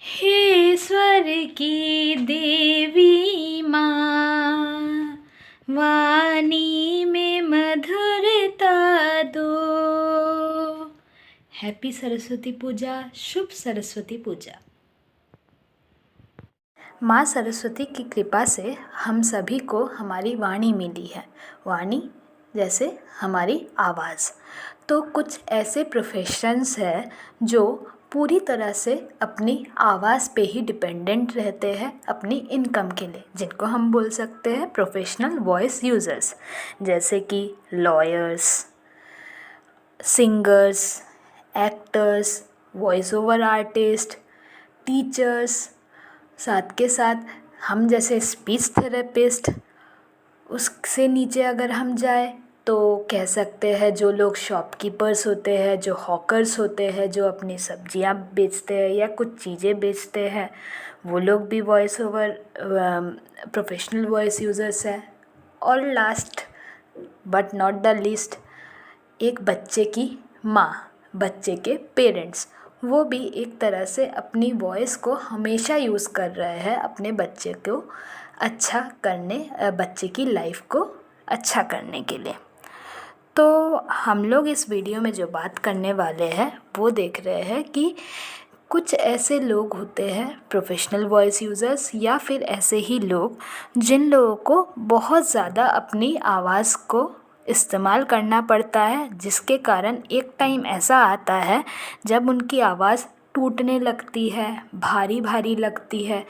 हे स्वर की देवी माँ, वाणी में मधुरता दो। हैप्पी सरस्वती पूजा, शुभ सरस्वती पूजा। माँ सरस्वती की कृपा से हम सभी को हमारी वाणी मिली है। वाणी जैसे हमारी आवाज़। तो कुछ ऐसे प्रोफेशंस हैं जो पूरी तरह से अपनी आवाज़ पे ही डिपेंडेंट रहते हैं अपनी इनकम के लिए, जिनको हम बोल सकते हैं प्रोफेशनल वॉइस यूज़र्स, जैसे कि lawyers, singers, actors, voice over artist, teachers, साथ के साथ हम जैसे स्पीच थेरेपिस्ट। उससे नीचे अगर हम जाए तो कह सकते हैं जो लोग शॉपकीपर्स होते हैं, जो हॉकर्स होते हैं, जो अपनी सब्जियां बेचते हैं या कुछ चीज़ें बेचते हैं, वो लोग भी voice over professional voice users हैं। और last but not the least, एक बच्चे की माँ, बच्चे के पेरेंट्स, वो भी एक तरह से अपनी वॉइस को हमेशा यूज़ कर रहे हैं अपने बच्चे को अच्छा करने, बच्चे की लाइफ को अच्छा करने के लिए। तो हम लोग इस वीडियो में जो बात करने वाले हैं वो देख रहे हैं कि कुछ ऐसे लोग होते हैं प्रोफेशनल वॉइस यूज़र्स, या फिर ऐसे ही लोग जिन लोगों को बहुत ज़्यादा अपनी आवाज़ को इस्तेमाल करना पड़ता है, जिसके कारण एक टाइम ऐसा आता है जब उनकी आवाज़ टूटने लगती है, भारी भारी लगती है।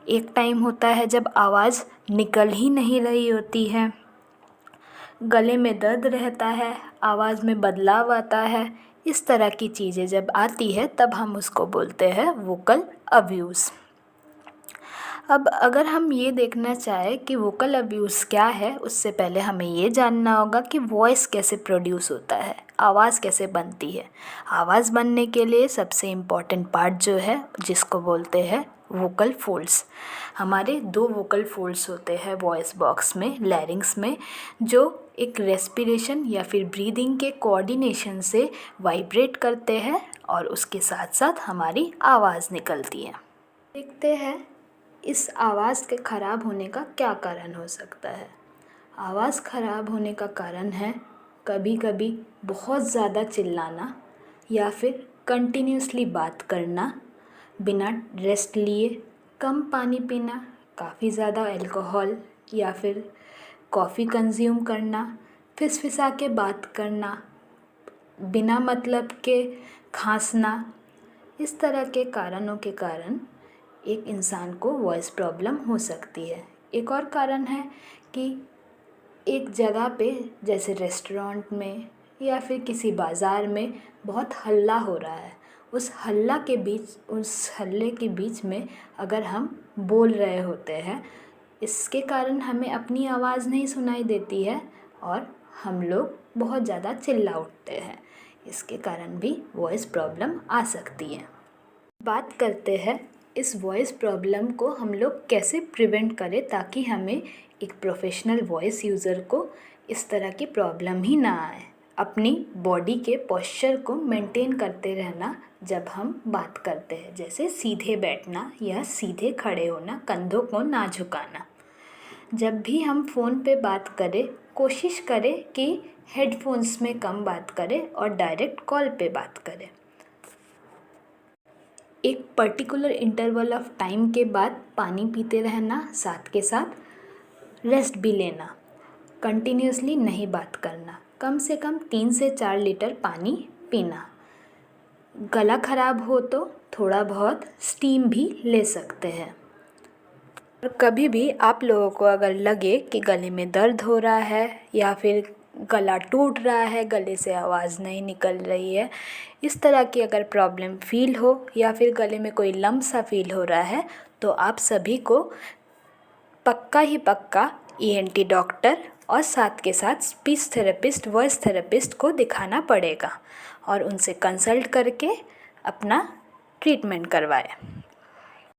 एक टाइम होता है जब आवाज़ निकल ही नहीं रही होती है, गले में दर्द रहता है, आवाज़ में बदलाव आता है। इस तरह की चीज़ें जब आती है तब हम उसको बोलते हैं वोकल अब्यूज़। अब अगर हम ये देखना चाहें कि वोकल अब्यूज़ क्या है, उससे पहले हमें ये जानना होगा कि वॉइस कैसे प्रोड्यूस होता है, आवाज़ कैसे बनती है। आवाज़ बनने के लिए सबसे इम्पॉर्टेंट पार्ट जो है, जिसको बोलते हैं वोकल फोल्ड्स। हमारे 2 वोकल फोल्ड्स होते हैं वॉइस बॉक्स में, लैरिंग्स में, जो एक रेस्पिरेशन या फिर ब्रीदिंग के कोऑर्डिनेशन से वाइब्रेट करते हैं और उसके साथ साथ हमारी आवाज़ निकलती है। देखते हैं इस आवाज़ के ख़राब होने का क्या कारण हो सकता है। आवाज़ ख़राब होने का कारण है कभी कभी बहुत ज़्यादा चिल्लाना, या फिर कंटिन्यूसली बात करना बिना रेस्ट लिए, कम पानी पीना, काफ़ी ज़्यादा अल्कोहल या फिर कॉफ़ी कंज्यूम करना, फिसफिसा के बात करना, बिना मतलब के खांसना। इस तरह के कारणों के कारण एक इंसान को वॉइस प्रॉब्लम हो सकती है। एक और कारण है कि एक जगह पे जैसे रेस्टोरेंट में या फिर किसी बाज़ार में बहुत हल्ला हो रहा है, उस हल्ले के बीच में अगर हम बोल रहे होते हैं, इसके कारण हमें अपनी आवाज़ नहीं सुनाई देती है और हम लोग बहुत ज़्यादा चिल्ला उठते हैं। इसके कारण भी वॉइस प्रॉब्लम आ सकती है। बात करते हैं इस वॉइस प्रॉब्लम को हम लोग कैसे प्रिवेंट करें ताकि हमें एक प्रोफेशनल वॉइस यूज़र को इस तरह की प्रॉब्लम ही ना आए। अपनी बॉडी के पोस्चर को मेंटेन करते रहना जब हम बात करते हैं, जैसे सीधे बैठना या सीधे खड़े होना, कंधों को ना झुकाना। जब भी हम फ़ोन पे बात करें, कोशिश करें कि हेडफोन्स में कम बात करें और डायरेक्ट कॉल पे बात करें। एक पर्टिकुलर इंटरवल ऑफ टाइम के बाद पानी पीते रहना, साथ के साथ रेस्ट भी लेना। कंटिन्यूसली नहीं बात करना, कम से कम 3 से 4 लीटर पानी पीना। गला ख़राब हो तो थोड़ा बहुत स्टीम भी ले सकते हैं। और कभी भी आप लोगों को अगर लगे कि गले में दर्द हो रहा है या फिर गला टूट रहा है, गले से आवाज़ नहीं निकल रही है, इस तरह की अगर प्रॉब्लम फील हो या फिर गले में कोई लम्प सा फील हो रहा है, तो आप सभी को पक्का ही पक्का ENT डॉक्टर और साथ के साथ स्पीच थेरेपिस्ट, वॉइस थेरेपिस्ट को दिखाना पड़ेगा और उनसे कंसल्ट करके अपना ट्रीटमेंट करवाएं।